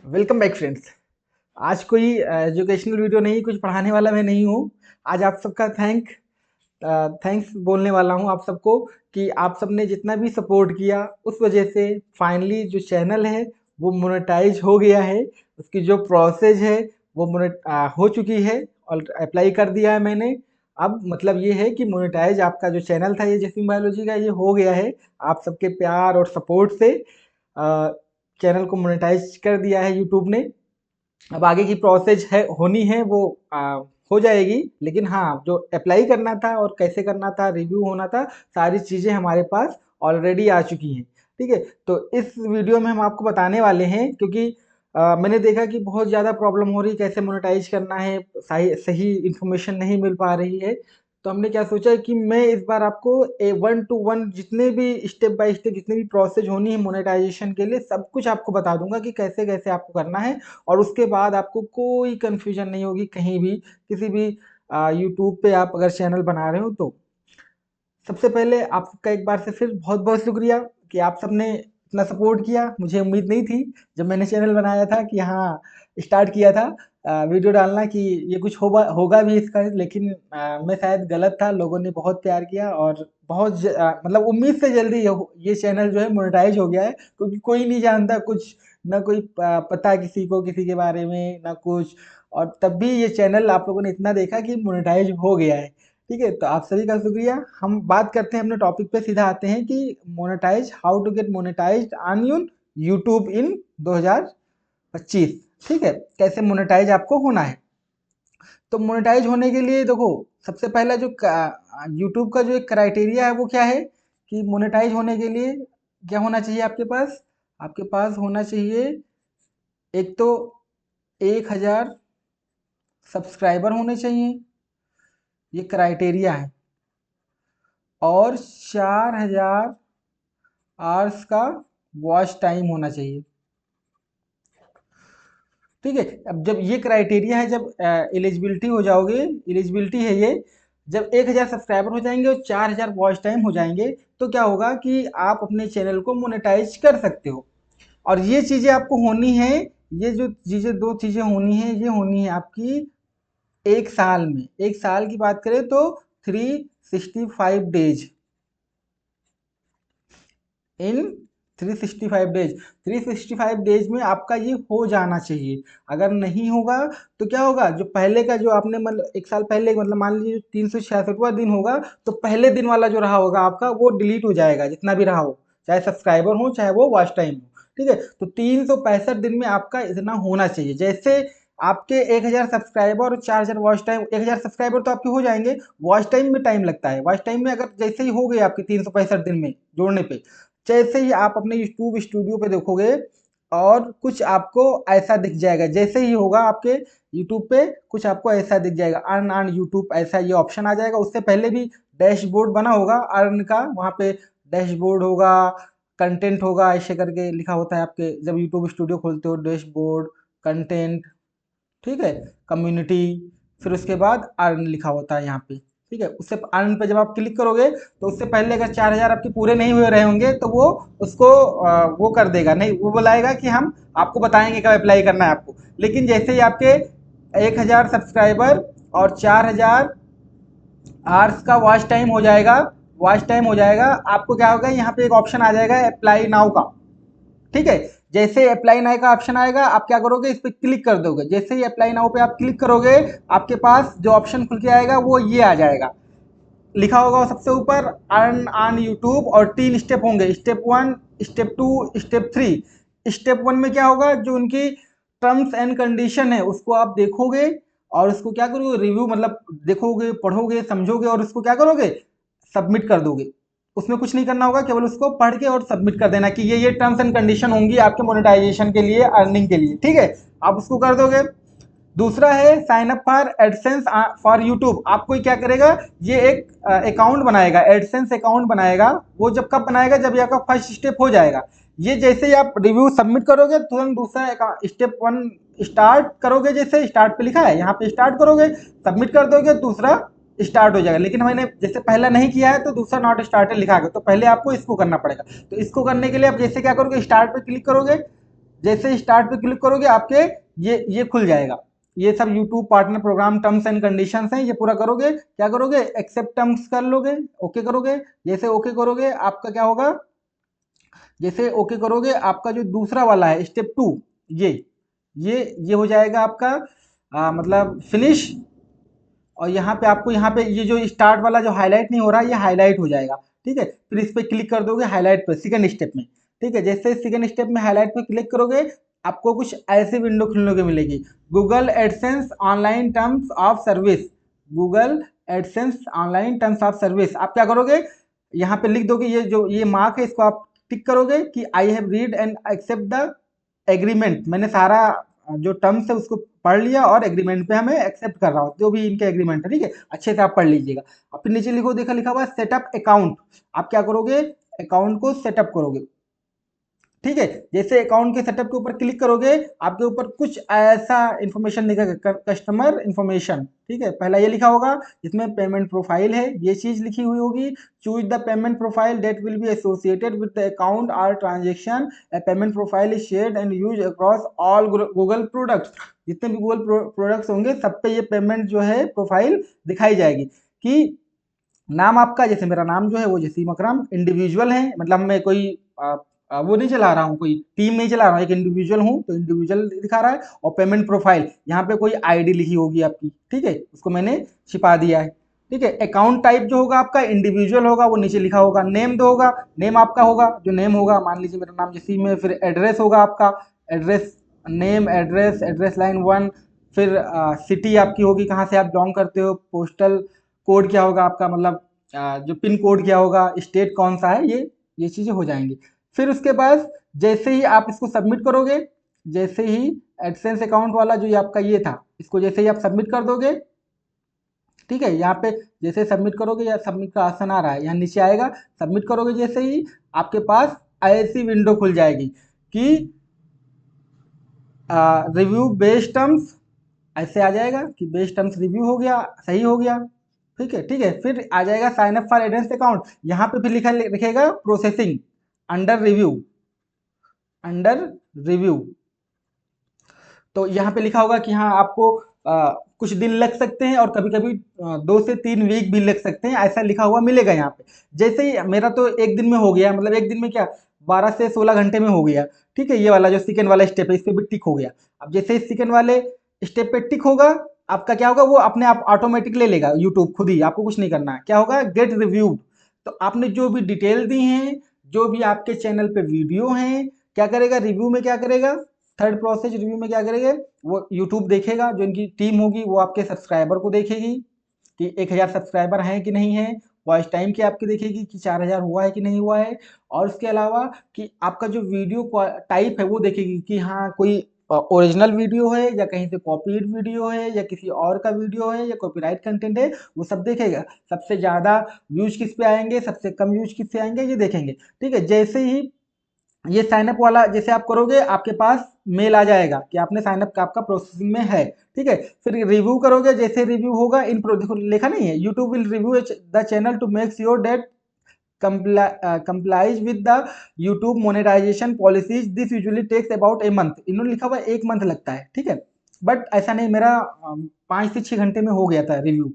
Welcome back friends. आज कोई educational video नहीं, कुछ पढ़ाने वाला मैं नहीं हूँ। आज आप सबका थैंक्स बोलने वाला हूँ आप सबको कि आप सबने जितना भी सपोर्ट किया उस वजह से फाइनली जो चैनल है वो मोनेटाइज हो गया है। उसकी जो प्रोसेस है वो हो चुकी है और अप्लाई कर दिया है मैंने। अब मतलब ये है कि मोनेटाइज आपका जो चैनल था ये जैस्मिन बायोलॉजी का ये हो गया है। आप सबके प्यार और सपोर्ट से चैनल को मोनेटाइज कर दिया है यूट्यूब ने। अब आगे की प्रोसेस है होनी है वो हो जाएगी, लेकिन हाँ जो अप्लाई करना था और कैसे करना था, रिव्यू होना था, सारी चीज़ें हमारे पास ऑलरेडी आ चुकी हैं। ठीक है, तो इस वीडियो में हम आपको बताने वाले हैं क्योंकि मैंने देखा कि बहुत ज़्यादा प्रॉब्लम हो रही है कैसे मोनेटाइज करना है, सही सही इन्फॉर्मेशन नहीं मिल पा रही है। तो हमने क्या सोचा कि मैं इस बार आपको 1 to 1 जितने भी स्टेप बाय स्टेप जितनी भी प्रोसेस होनी है मोनेटाइजेशन के लिए सब कुछ आपको बता दूंगा कि कैसे कैसे आपको करना है। और उसके बाद आपको कोई कन्फ्यूजन नहीं होगी कहीं भी, किसी भी यूट्यूब पे आप अगर चैनल बना रहे हो तो। सबसे पहले आपका एक बार से फिर बहुत बहुत शुक्रिया कि आप सबने इतना सपोर्ट किया। मुझे उम्मीद नहीं थी जब मैंने चैनल बनाया था कि हाँ स्टार्ट किया था वीडियो डालना कि ये कुछ होगा होगा भी इसका, लेकिन मैं शायद गलत था। लोगों ने बहुत प्यार किया और मतलब उम्मीद से जल्दी ये चैनल जो है मोनेटाइज हो गया है क्योंकि कोई नहीं जानता कुछ, ना कोई पता किसी को किसी के बारे में ना कुछ। और तब भी ये चैनल आप लोगों ने इतना देखा कि मोनेटाइज हो गया है। ठीक है, तो आप सभी का शुक्रिया। हम बात करते हैं अपने टॉपिक पे, सीधा आते हैं कि monetize, how to get monetize on YouTube in 2025। ठीक है, कैसे मोनेटाइज आपको होना है। तो मोनेटाइज होने के लिए देखो, सबसे पहला जो यूट्यूब का जो एक क्राइटेरिया है वो क्या है कि मोनेटाइज होने के लिए क्या होना चाहिए आपके पास होना चाहिए एक तो 1000 सब्सक्राइबर होने चाहिए, ये क्राइटेरिया है। और 4000 आवर्स का वॉच टाइम होना चाहिए। ठीक है, अब जब ये क्राइटेरिया है, जब एलिजिबिलिटी हो जाओगे, एलिजिबिलिटी है ये, जब 1000 सब्सक्राइबर हो जाएंगे और 4000 वॉच टाइम हो जाएंगे तो क्या होगा कि आप अपने चैनल को मोनेटाइज कर सकते हो। और ये चीज़ें आपको होनी है, ये जो चीज़ें दो चीज़ें होनी है ये होनी है आपकी एक साल में। एक साल की बात करें तो 365 डेज, इन 365 डेज, 365 डेज में आपका ये हो जाना चाहिए। अगर नहीं होगा तो क्या होगा, जो पहले का जो आपने मतलब एक साल पहले मतलब मान लीजिए 366वां दिन होगा तो पहले दिन वाला जो रहा होगा आपका वो डिलीट हो जाएगा, जितना भी रहा हो, चाहे सब्सक्राइबर हो चाहे वो वॉच टाइम हो। ठीक है, तो 365 दिन में आपका इतना होना चाहिए। जैसे आपके 1000 सब्सक्राइबर और 4000 वॉच टाइम, 1000 सब्सक्राइबर तो आपके हो जाएंगे, वॉच टाइम में टाइम लगता है। वॉच टाइम में अगर जैसे ही हो गए आपके 365 दिन में जोड़ने पे, जैसे ही आप अपने यूट्यूब स्टूडियो पे देखोगे और कुछ आपको ऐसा दिख जाएगा, जैसे ही होगा आपके यूट्यूब पे कुछ आपको ऐसा दिख जाएगा, अर्न ऑन यूट्यूब, ऐसा ये ऑप्शन आ जाएगा। उससे पहले भी डैशबोर्ड बना होगा अर्न का, वहाँ पे डैशबोर्ड होगा, कंटेंट होगा, ऐसे करके लिखा होता है आपके जब यूट्यूब स्टूडियो खोलते हो, डैशबोर्ड, कंटेंट, ठीक है, कम्युनिटी, फिर उसके बाद अर्न लिखा होता है यहाँ पे। ठीक है, उससे अर्न पे जब आप क्लिक करोगे तो उससे पहले अगर 4000 आपके पूरे नहीं हुए रहे होंगे तो वो उसको वो कर देगा, नहीं वो बुलाएगा कि हम आपको बताएंगे कब अप्लाई करना है आपको। लेकिन जैसे ही आपके 1000 सब्सक्राइबर और 4000 आवर्स का वॉच टाइम हो जाएगा, वॉच टाइम हो जाएगा, आपको क्या होगा, यहाँ पे एक ऑप्शन आ जाएगा अप्लाई नाउ का। ठीक है, जैसे अप्लाई नाउ का ऑप्शन आएगा आप क्या करोगे, इस पर क्लिक कर दोगे। जैसे ही अप्लाई नाउ पे आप क्लिक करोगे आपके पास जो ऑप्शन खुल के आएगा वो ये आ जाएगा, लिखा होगा सबसे ऊपर अर्न ऑन यूट्यूब, और 3 स्टेप होंगे, स्टेप 1, स्टेप 2, स्टेप 3। स्टेप 1 में क्या होगा, जो उनकी टर्म्स एंड कंडीशन है उसको आप देखोगे और उसको क्या करोगे, रिव्यू मतलब देखोगे, पढ़ोगे, समझोगे और उसको क्या करोगे, सबमिट कर दोगे। उसमें कुछ नहीं करना होगा, केवल उसको पढ़ के और सबमिट कर देना कि ये टर्म्स एंड कंडीशन होंगी आपके मोनेटाइजेशन के लिए, अर्निंग के लिए। ठीक है, आप उसको कर दोगे। दूसरा है sign up for AdSense for YouTube. आपको क्या करेगा, ये एक अकाउंट बनाएगा, एडसेंस अकाउंट बनाएगा। वो जब कब बनाएगा, जब ये आपका फर्स्ट स्टेप हो जाएगा। ये जैसे ही आप रिव्यू सबमिट करोगे तुरंत दूसरा स्टेप 1 स्टार्ट करोगे, जैसे स्टार्ट पे लिखा है यहाँ पे स्टार्ट करोगे, सबमिट कर दोगे, दूसरा स्टार्ट हो जाएगा। लेकिन मैंने जैसे पहला नहीं किया है तो दूसरा नॉट स्टार्टेड लिखा है, तो पहले आपको इसको करना पड़ेगा। तो इसको करने के लिए आप जैसे क्या करोगे, स्टार्ट पे क्लिक करोगे, जैसे स्टार्ट पे क्लिक करोगे आपके ये खुल जाएगा, ये सब YouTube partner program terms and conditions हैं, ये पूरा करोगे, क्या करोगे एक्सेप्ट टर्म्स कर लोगे, ओके करोगे। जैसे ओके करोगे आपका क्या होगा, जैसे ओके करोगे आपका जो दूसरा वाला है स्टेप 2, ये ये हो जाएगा आपका मतलब फिनिश। और यहाँ पे आपको यहाँ पे ये जो स्टार्ट वाला जो हाईलाइट नहीं हो रहा है ये हाईलाइट हो जाएगा, ठीक है। फिर इस पे क्लिक कर दोगे हाईलाइट पे सेकंड स्टेप में, ठीक है। जैसे सेकंड स्टेप में हाईलाइट पे क्लिक करोगे आपको कुछ ऐसी विंडो खुलने को मिलेगी, Google AdSense online terms of service, Google AdSense online terms of service. आप क्या करोगे यहाँ पे लिख दोगे, ये जो ये मार्क है इसको आप टिक करोगे कि I have read and accept the agreement, मैंने सारा जो टर्म्स है उसको पढ़ लिया और एग्रीमेंट पे हमें एक्सेप्ट कर रहा हूँ, जो भी इनके एग्रीमेंट है, ठीक है, अच्छे से आप पढ़ लीजिएगा। और फिर नीचे लिखो, देखा लिखा हुआ सेटअप अकाउंट, आप क्या करोगे अकाउंट को सेटअप करोगे, ठीक है। जैसे अकाउंट के सेटअप के ऊपर क्लिक करोगे आपके ऊपर कुछ ऐसा इंफॉर्मेशन लिखेगा, कस्टमर इंफॉर्मेशन, ठीक है। पहला ये लिखा होगा जिसमें पेमेंट प्रोफाइल है, ये चीज लिखी हुई होगी, choose the payment profile that will be associated with the account और transaction, a payment profile is shared and use across all Google products, जितने भी गूगल प्रोडक्ट्स होंगे सब पे ये पेमेंट जो है प्रोफाइल दिखाई जाएगी। कि नाम आपका, जैसे मेरा नाम जो है वो जसीम अकरम इंडिविजुअल है, मतलब मैं कोई वो नहीं चला रहा हूँ, कोई टीम नहीं चला रहा हूँ, एक इंडिविजुअल हूँ तो इंडिविजुअल दिखा रहा है। और पेमेंट प्रोफाइल यहाँ पे कोई आईडी लिखी होगी आपकी, ठीक है, उसको मैंने छिपा दिया है, ठीक है। अकाउंट टाइप जो होगा आपका इंडिविजुअल होगा, वो नीचे लिखा होगा। नेम जो होगा, नेम आपका होगा, जो नेम होगा, मान लीजिए मेरा नाम जसीम है। फिर एड्रेस होगा आपका, address name address, address line 1। फिर सिटी आपकी होगी, कहाँ से आप बिलोंग करते हो, पोस्टल कोड क्या होगा आपका, मतलब जो पिन कोड क्या होगा, स्टेट कौन सा है, ये चीजें हो जाएंगी। फिर उसके बाद जैसे ही आप इसको सबमिट करोगे, जैसे ही एडसेंस अकाउंट वाला जो ये आपका ये था, इसको जैसे ही आप सबमिट कर दोगे, ठीक है, यहाँ पे जैसे सबमिट करोगे या सबमिट का ऑप्शन आ रहा है यहाँ नीचे आएगा, सबमिट करोगे जैसे ही आपके पास ऐसी विंडो खुल जाएगी कि रिव्यू बेस्ड टर्म्स, ऐसे आ जाएगा कि बेस्ड टर्म्स रिव्यू हो गया, सही हो गया, ठीक है, ठीक है। फिर आ जाएगा साइन अप फॉर एडेंस अकाउंट, यहाँ पे फिर लिखेगा processing under review, under review. तो यहाँ पे लिखा होगा कि हाँ आपको कुछ दिन लग सकते हैं और कभी कभी 2 से 3 वीक भी लग सकते हैं, ऐसा लिखा हुआ मिलेगा यहाँ पे। जैसे ही मेरा तो एक दिन में हो गया, मतलब एक दिन में क्या 12 से 16 घंटे में हो गया, ठीक है। ये वाला जो सेकंड वाला स्टेप है इस पे भी टिक हो गया। अब जैसे इस सेकंड वाले स्टेप पे टिक होगा, आपका क्या होगा, वो अपने आप ऑटोमेटिक ले लेगा यूट्यूब खुद ही, आपको कुछ नहीं करना है। क्या होगा, गेट रिव्यूड। तो आपने जो भी डिटेल दी हैं, जो भी आपके चैनल पे वीडियो हैं, क्या करेगा रिव्यू में, क्या करेगा थर्ड प्रोसेस रिव्यू में क्या करेंगे, वो यूट्यूब देखेगा, जो इनकी टीम होगी वो आपके सब्सक्राइबर को देखेगी कि 1000 सब्सक्राइबर हैं कि नहीं है, वॉच टाइम की आपकी देखेगी कि 4000 हुआ है कि नहीं हुआ है। और उसके अलावा कि आपका जो वीडियो टाइप है वो देखेगी कि हाँ कोई ओरिजिनल वीडियो है या कहीं से कॉपीड वीडियो है या किसी और का वीडियो है या कॉपीराइट कंटेंट है, वो सब देखेगा। सबसे ज़्यादा व्यूज किस पे आएंगे, सबसे कम व्यूज किस पे आएंगे, ये देखेंगे, ठीक है। जैसे ही ये साइनअप वाला जैसे आप करोगे आपके पास मेल आ जाएगा कि आपने साइनअप का आपका प्रोसेसिंग में है, ठीक है। फिर रिव्यू करोगे, जैसे रिव्यू होगा इन देखो लिखा नहीं है, YouTube will review the channel to make sure that complies with the YouTube monetisation policies, this usually takes about a month. इन्होंने लिखा हुआ 1 मंथ लगता है, ठीक है, बट ऐसा नहीं, मेरा 5 से 6 घंटे में हो गया था रिव्यू,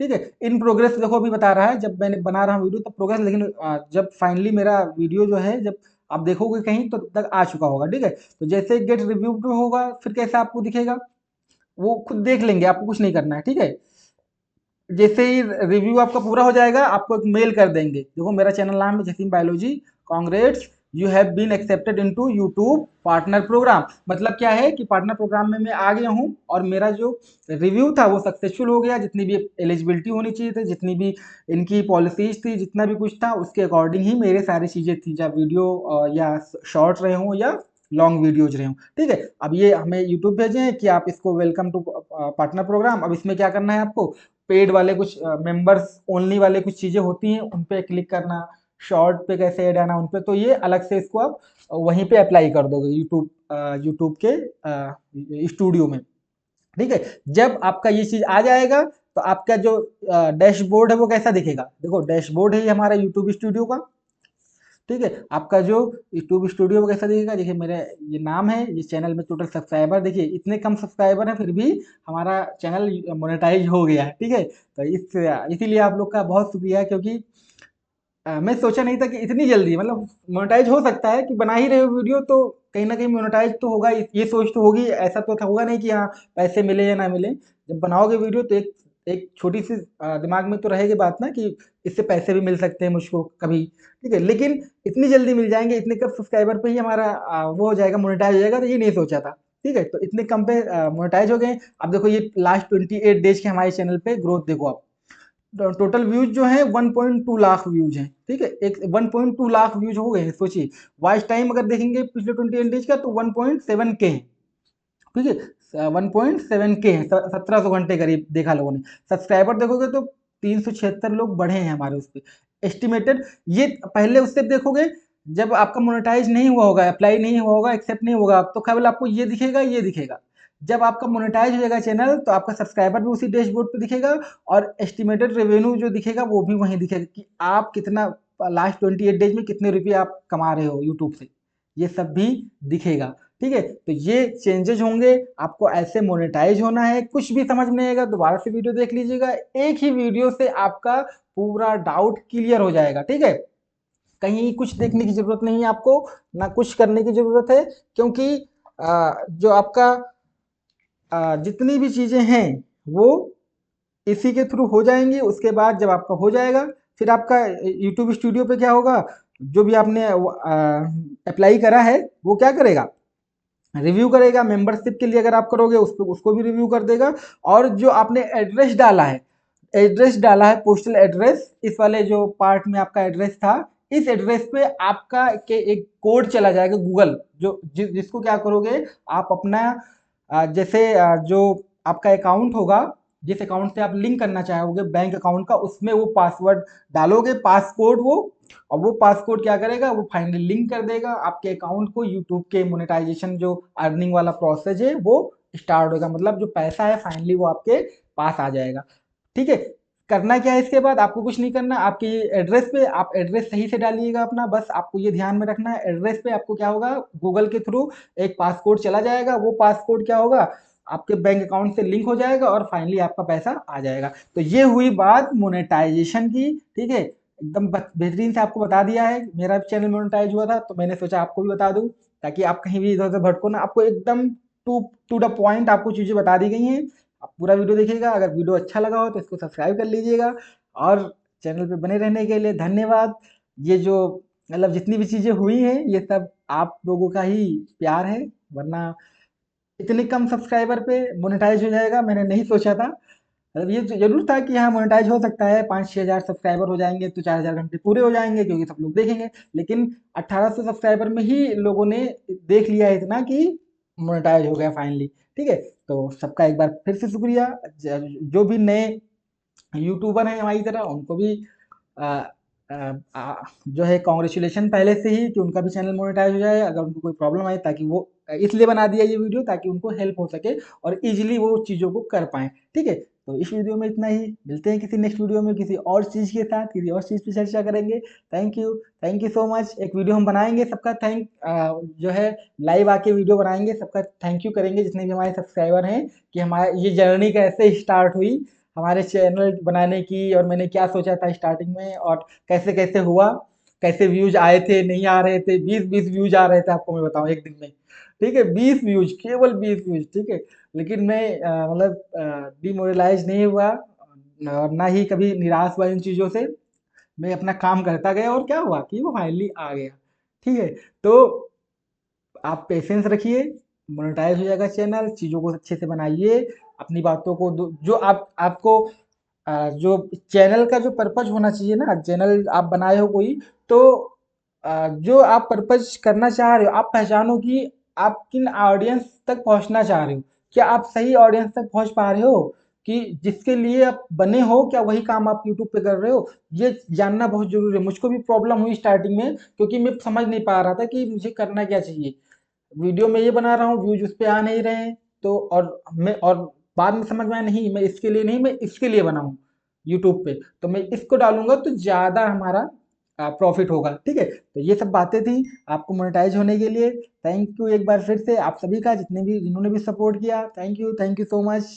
ठीक है। इन प्रोग्रेस देखो अभी बता रहा है, जब मैंने बना रहा हूँ वीडियो तब प्रोग्रेस, लेकिन जब फाइनली मेरा वीडियो जो है जब आप देखोगे कहीं तो तब तक आ चुका होगा, ठीक है। तो जैसे गेट रिव्यू होगा फिर कैसे आपको दिखेगा, वो खुद देख लेंगे, आपको कुछ नहीं करना है, ठीक है। जैसे ही रिव्यू आपका पूरा हो जाएगा आपको एक मेल कर देंगे, देखो मेरा चैनल नाम है Jaseem biology, congrats you have been accepted into YouTube partner program. मतलब क्या है कि पार्टनर प्रोग्राम में मैं आ गया हूँ और मेरा जो रिव्यू था वो सक्सेसफुल हो गया, जितनी भी एलिजिबिलिटी होनी चाहिए थी, जितनी भी इनकी पॉलिसीज थी, जितना भी कुछ था उसके अकॉर्डिंग ही मेरे सारी चीज़ें थी, चाहे वीडियो या शॉर्ट रहे हों या लॉन्ग वीडियोज रहे हों, ठीक है। अब ये हमें यूट्यूब भेजे हैं कि आप इसको वेलकम टू पार्टनर प्रोग्राम। अब इसमें क्या करना है आपको, पेड वाले कुछ मेंबर्स ओनली वाले कुछ चीज़ें होती हैं उन पे क्लिक करना, शॉर्ट पे कैसे ऐड आना उन पे, तो ये अलग से इसको आप वहीं पे अप्लाई कर दोगे यूट्यूब के स्टूडियो में, ठीक है। जब आपका ये चीज़ आ जाएगा तो आपका जो डैशबोर्ड है वो कैसा दिखेगा, देखो डैशबोर्ड है ये हमारा यूट्यूब स्टूडियो का, ठीक है। आपका जो यूट्यूब स्टूडियो कैसा दिखेगा, देखिए मेरा ये नाम है, ये चैनल में टोटल सब्सक्राइबर देखिए इतने कम सब्सक्राइबर हैं, फिर भी हमारा चैनल मोनेटाइज हो गया है। ठीक है, तो इसीलिए आप लोग का बहुत शुक्रिया, क्योंकि मैं सोचा नहीं था कि इतनी जल्दी मतलब मोनेटाइज हो सकता है कि बना ही रहे हो वीडियो तो कहीं ना कहीं मोनेटाइज तो होगा, ये सोच तो होगी, ऐसा तो होगा नहीं कि हाँ पैसे मिले या ना मिले। जब बनाओगे वीडियो तो एक एक छोटी सी दिमाग में तो रहेगी बात ना कि इससे पैसे भी मिल सकते हैं मुझको कभी। ठीक है, लेकिन इतनी जल्दी मिल जाएंगे, इतने कम सब्सक्राइबर पे ही हमारा वो हो जाएगा, मोनेटाइज हो जाएगा, तो ये नहीं सोचा था। ठीक है, तो इतने कम पे मोनेटाइज हो गए। अब देखो ये लास्ट 28 डेज के हमारे चैनल पे ग्रोथ देखो आप, टोटल व्यूज जो है 1.2 लाख व्यूज हैं। ठीक है, एक 1.2 लाख व्यूज हो गए हैं, सोचिए। वॉच टाइम अगर देखेंगे पिछले 28 डेज का तो 1.7 के है। ठीक है, 1.7 के है, 1700 घंटे करीब देखा लोगों ने। सब्सक्राइबर देखोगे तो 376 लोग बढ़े हैं हमारे उस पर एस्टिमेटेड। ये पहले उससे देखोगे जब आपका मोनेटाइज नहीं हुआ होगा, अप्लाई नहीं हुआ होगा, एक्सेप्ट नहीं होगा, तो केवल आपको ये दिखेगा, ये दिखेगा। जब आपका मोनेटाइज हो जाएगा चैनल तो आपका सब्सक्राइबर भी उसी डैशबोर्ड पे दिखेगा, और एस्टिमेटेड रेवेन्यू जो दिखेगा वो भी वहीं दिखेगा कि आप कितना लास्ट 28 डेज में कितने रुपये आप कमा रहे हो यूट्यूब से, ये सब भी दिखेगा। ठीक है, तो ये चेंजेज होंगे, आपको ऐसे मोनेटाइज होना है। कुछ भी समझ में आएगा दोबारा से वीडियो देख लीजिएगा, एक ही वीडियो से आपका पूरा डाउट क्लियर हो जाएगा। ठीक है, कहीं कुछ देखने की जरूरत नहीं है आपको, ना कुछ करने की जरूरत है, क्योंकि जो आपका जितनी भी चीजें हैं वो इसी के थ्रू हो जाएंगी। उसके बाद जब आपका हो जाएगा फिर आपका यूट्यूब स्टूडियो पे क्या होगा, जो भी आपने अप्लाई करा है वो क्या करेगा, रिव्यू करेगा। मेंबरशिप के लिए अगर आप करोगे उसको उसको भी रिव्यू कर देगा। और जो आपने एड्रेस डाला है पोस्टल एड्रेस, इस वाले जो पार्ट में आपका एड्रेस था, इस एड्रेस पे आपका के एक कोड चला जाएगा गूगल, जिसको क्या करोगे आप अपना जैसे जो आपका अकाउंट होगा, जिस अकाउंट से आप लिंक करना चाहोगे बैंक अकाउंट का, उसमें वो पासवर्ड डालोगे, पासकोड वो, और वो पासकोड क्या करेगा, वो फाइनली लिंक कर देगा आपके अकाउंट को। यूट्यूब के मोनेटाइजेशन जो अर्निंग वाला प्रोसेस है वो स्टार्ट होगा, मतलब जो पैसा है फाइनली वो आपके पास आ जाएगा। ठीक है, करना क्या है इसके बाद, आपको कुछ नहीं करना, आपके एड्रेस पे आप एड्रेस सही से डालिएगा अपना, बस आपको ये ध्यान में रखना है। एड्रेस पे आपको क्या होगा, गूगल के थ्रू एक पासकोड चला जाएगा, वो पासकोड क्या होगा, आपके बैंक अकाउंट से लिंक हो जाएगा और फाइनली आपका पैसा आ जाएगा। तो ये हुई बात मोनेटाइजेशन की। ठीक है, एकदम बेहतरीन से आपको बता दिया है। मेरा भी चैनल मोनेटाइज हुआ था तो मैंने सोचा आपको भी बता दूं, ताकि आप कहीं भी इधर उधर भटको ना, आपको एकदम टू टू द पॉइंट आपको चीज़ें बता दी गई हैं। आप पूरा वीडियो देखिएगा, अगर वीडियो अच्छा लगा हो तो इसको सब्सक्राइब कर लीजिएगा, और चैनल पे बने रहने के लिए धन्यवाद। ये जो मतलब जितनी भी चीज़ें हुई हैं ये सब आप लोगों का ही प्यार है, वरना इतने कम सब्सक्राइबर पे मोनेटाइज हो जाएगा मैंने नहीं सोचा था। मतलब ये जरूर था कि हाँ मोनेटाइज हो सकता है, 5-6 हज़ार सब्सक्राइबर हो जाएंगे तो 4,000 घंटे पूरे हो जाएंगे क्योंकि सब लोग देखेंगे, लेकिन 1800 सब्सक्राइबर में ही लोगों ने देख लिया इतना कि मोनेटाइज हो गया फाइनली। ठीक है, तो सबका एक बार फिर से शुक्रिया। जो भी नए यूट्यूबर हैं हमारी तरह उनको भी आ, जो है कॉन्ग्रेचुलेशन पहले से ही कि उनका भी चैनल मोनेटाइज हो जाए, अगर उनको कोई प्रॉब्लम आए, ताकि वो इसलिए बना दिया ये वीडियो ताकि उनको हेल्प हो सके और इजीली वो चीज़ों को कर पाएँ। ठीक है, तो इस वीडियो में इतना ही, मिलते हैं किसी नेक्स्ट वीडियो में किसी और चीज़ के साथ, किसी और चीज़ पे चर्चा करेंगे। Thank you so much. एक वीडियो हम बनाएंगे, सबका जो है लाइव आके वीडियो बनाएंगे, सबका थैंक यू करेंगे जितने भी हमारे सब्सक्राइबर हैं, कि हमारे ये जर्नी कैसे स्टार्ट हुई हमारे चैनल बनाने की, और मैंने क्या सोचा था स्टार्टिंग में, और कैसे कैसे हुआ, कैसे व्यूज आए थे नहीं आ रहे थे, 20-20 व्यूज आ रहे थे आपको मैं बताऊं एक दिन में। ठीक है, 20 व्यूज, केवल 20 व्यूज। ठीक है, लेकिन मैं मतलब डिमोरलाइज नहीं हुआ और ना ही कभी निराश हुआ इन चीज़ों से। मैं अपना काम करता गया और क्या हुआ कि वो फाइनली आ गया। ठीक है, तो आप पेशेंस रखिए, मोनेटाइज हो जाएगा चैनल, चीज़ों को अच्छे से बनाइए, अपनी बातों को जो आपको जो चैनल का जो पर्पज होना चाहिए ना, चैनल आप बनाए हो कोई, तो जो आप पर्पज करना चाह रहे हो आप पहचानो कि आप किन ऑडियंस तक पहुंचना चाह रहे हो। क्या आप सही ऑडियंस तक पहुंच पा रहे हो, कि जिसके लिए आप बने हो, क्या वही काम आप यूट्यूब पे कर रहे हो, ये जानना बहुत जरूरी है। मुझको भी प्रॉब्लम हुई स्टार्टिंग में, क्योंकि मैं समझ नहीं पा रहा था कि मुझे करना क्या चाहिए। वीडियो में ये बना रहा हूँ, व्यूज उस पे आ नहीं रहे हैं, तो और बाद में समझ में आया नहीं मैं इसके लिए नहीं, मैं इसके लिए बना हूँ यूट्यूब पे, तो मैं इसको डालूंगा तो ज़्यादा हमारा प्रॉफिट होगा। ठीक है, तो ये सब बातें थी आपको मोनेटाइज होने के लिए। थैंक यू एक बार फिर से आप सभी का, जितने भी जिन्होंने भी सपोर्ट किया, थैंक यू सो मच।